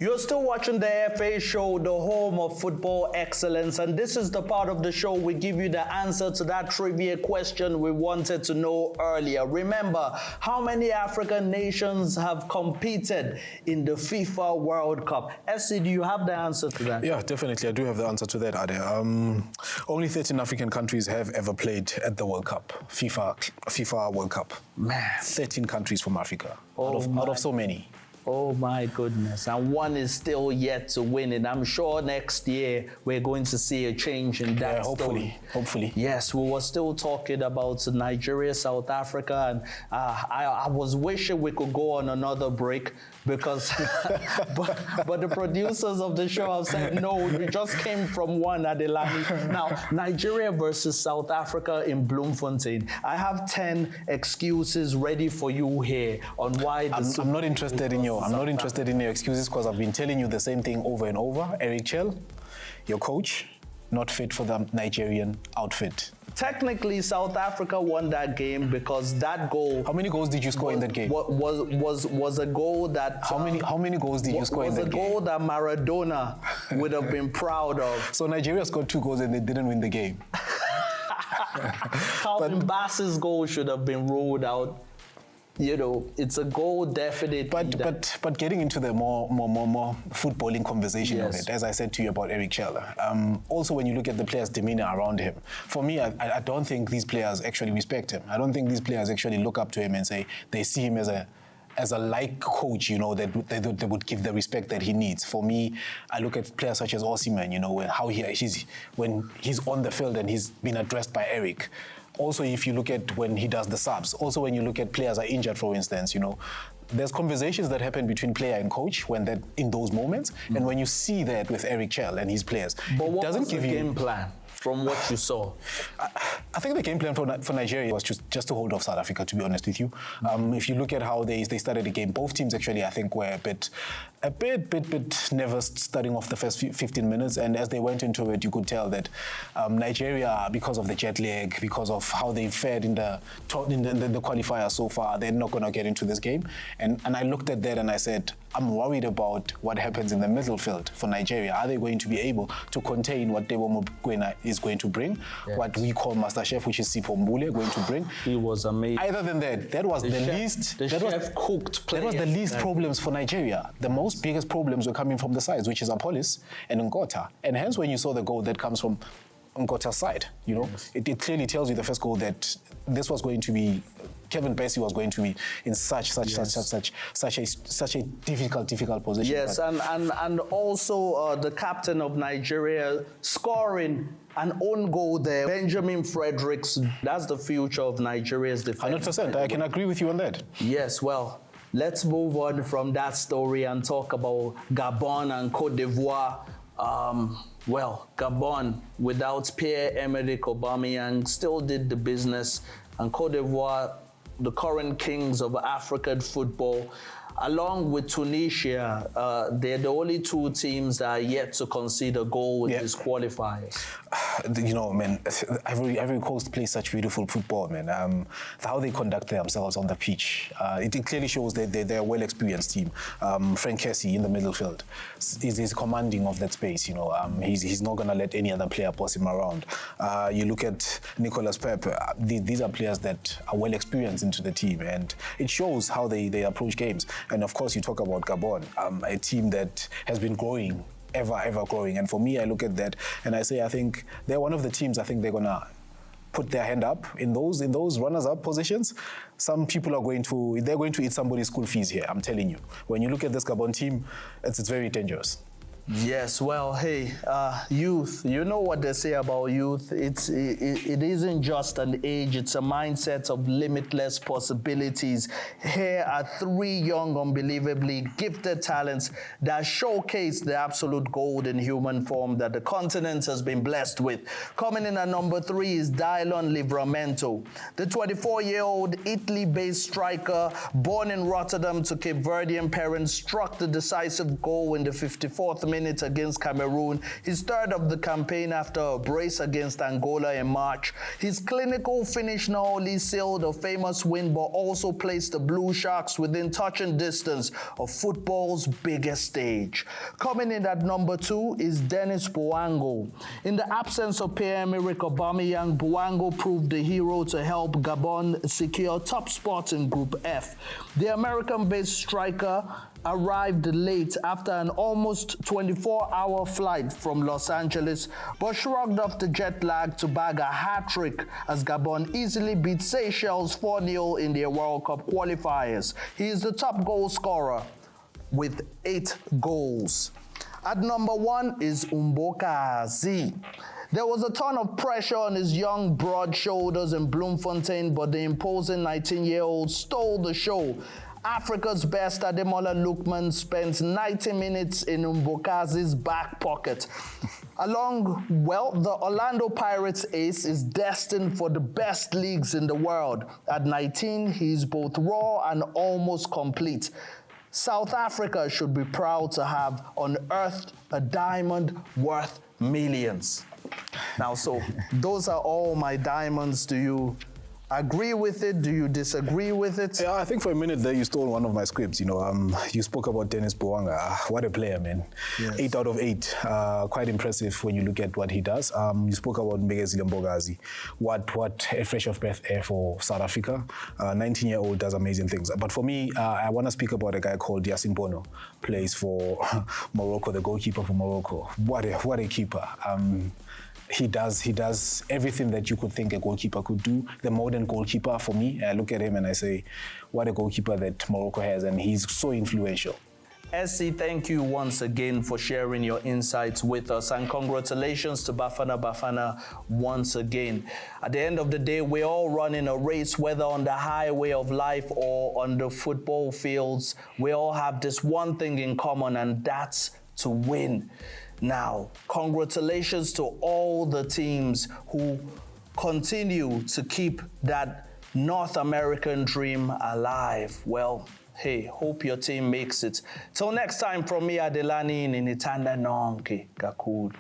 You're still watching the FA show, the home of football excellence, and this is the part of the show we give you the answer to that trivia question we wanted to know earlier. Remember, how many African nations have competed in the FIFA World Cup? Essie, do you have the answer to that? Yeah, definitely. I do have the answer to that, Ade. Only 13 African countries have ever played at the World Cup, FIFA World Cup. Man. 13 countries from Africa, out of so many. Oh my goodness, and one is still yet to win it. I'm sure next year we're going to see a change in that hopefully. Yes, we were still talking about Nigeria, South Africa, and I was wishing we could go on another break because, but the producers of the show have said, no, we just came from one, Adelani. Now, Nigeria versus South Africa in Bloemfontein. I have 10 excuses ready for you here on why I'm not interested in your excuses because I've been telling you the same thing over and over. Erich Chelle, your coach, not fit for the Nigerian outfit. Technically, South Africa won that game because that goal. How many goals did you score in that game? Was a goal that. How many goals did you score in that game? Was a goal that Maradona would have been proud of. So Nigeria scored 2 goals and they didn't win the game. Calvin Bass's goal should have been ruled out. You know, it's a goal definitely. But getting into the more footballing conversation of it, as I said to you about Erich Chelle, also when you look at the players' demeanor around him, for me, I don't think these players actually respect him. I don't think these players actually look up to him and say they see him as a like coach, you know, that they would give the respect that he needs. For me, I look at players such as Osimhen, you know, when he's on the field and he's been addressed by Eric. Also, if you look at when he does the subs, also when you look at players are injured, for instance, you know, there's conversations that happen between player and coach when they're in those moments. And when you see that with Erich Chelle and his players, but what doesn't give you game plan from what you saw? I think the game plan for Nigeria was just to hold off South Africa, to be honest with you. If you look at how they started the game, both teams actually, I think, were a bit nervous starting off the first 15 minutes. And as they went into it, you could tell that Nigeria, because of the jet lag, because of how they fared in the qualifier so far, they're not going to get into this game. And I looked at that and I said, I'm worried about what happens in the middle field for Nigeria. Are they going to be able to contain what Debo Mokwena is going to bring, what we call Master Chef, which is Sipho Mbule, going to bring? He was amazing. Other than that, that was the least problems for Nigeria. The most biggest problems were coming from the sides, which is Apolis and Ngota. And hence when you saw the goal that comes from Ngota's side, you know, it clearly tells you the first goal that this was going to be, Kevin Bassey was going to be in such a difficult position. Yes, and also the captain of Nigeria scoring an own goal there, Benjamin Fredericks. That's the future of Nigeria's defense. 100%, I can agree with you on that. Yes, well, let's move on from that story and talk about Gabon and Côte d'Ivoire. Well, Gabon, without Pierre-Emerick Aubameyang, still did the business, and Côte d'Ivoire, the current kings of African football, along with Tunisia, they're the only 2 teams that are yet to concede a goal in this qualifiers. You know, man, Ivory Coast plays such beautiful football, man. How they conduct themselves on the pitch, it clearly shows that they're a well-experienced team. Frank Kessie in the middle field is commanding of that space, you know. He's not going to let any other player boss him around. You look at Nicolas Pepe, these are players that are well-experienced into the team, and it shows how they approach games. And of course, you talk about Gabon, a team that has been growing, ever growing. And for me, I look at that and I say, I think they're one of the teams, I think they're going to put their hand up in those runners-up positions. Some people they're going to eat somebody's school fees here, I'm telling you. When you look at this Gabon team, it's very dangerous. Yes, well, hey, youth, you know what they say about youth. It isn't just an age, it's a mindset of limitless possibilities. Here are 3 young, unbelievably gifted talents that showcase the absolute gold in human form that the continent has been blessed with. Coming in at number 3 is Dylan Livramento. The 24-year-old Italy-based striker, born in Rotterdam to Cape Verdean parents, struck the decisive goal in the 54th minutes against Cameroon, his third of the campaign after a brace against Angola in March. His clinical finish not only sealed a famous win, but also placed the Blue Sharks within touching distance of football's biggest stage. Coming in at number 2 is Dennis Bouango. In the absence of Pierre-Emerick Aubameyang, Bouango proved the hero to help Gabon secure top spots in Group F. The American-based striker arrived late after an almost 24-hour flight from Los Angeles, but shrugged off the jet lag to bag a hat-trick as Gabon easily beat Seychelles 4-0 in their World Cup qualifiers. He is the top goal scorer with 8 goals. At number 1 is Mbokazi. There was a ton of pressure on his young, broad shoulders in Bloemfontein, but the imposing 19-year-old stole the show. Africa's best Ademola Lookman spent 90 minutes in Mbokazi's back pocket. The Orlando Pirates ace is destined for the best leagues in the world. At 19, he's both raw and almost complete. South Africa should be proud to have unearthed a diamond worth millions. Now, so those are all my diamonds. Do you agree with it? Do you disagree with it? Yeah, I think for a minute there you stole one of my scripts. You spoke about Dennis Bouanga. What a player, man. Yes. 8 out of 8. Quite impressive when you look at what he does. You spoke about Mbegezile Mbokazi. What a fresh of breath air for South Africa. 19-year-old does amazing things. But for me, I want to speak about a guy called Yassine Bono, plays for Morocco, the goalkeeper for Morocco. What a keeper. He does everything that you could think a goalkeeper could do. The modern goalkeeper, for me, I look at him and I say, what a goalkeeper that Morocco has, and he's so influential. SC, thank you once again for sharing your insights with us, and congratulations to Bafana Bafana once again. At the end of the day, we're all running a race, whether on the highway of life or on the football fields. We all have this one thing in common, and that's to win. Now, congratulations to all the teams who continue to keep that North American dream alive. Well, hey, hope your team makes it. Till next time, from me, Adelani, in Itanda Nonke, Kakulu.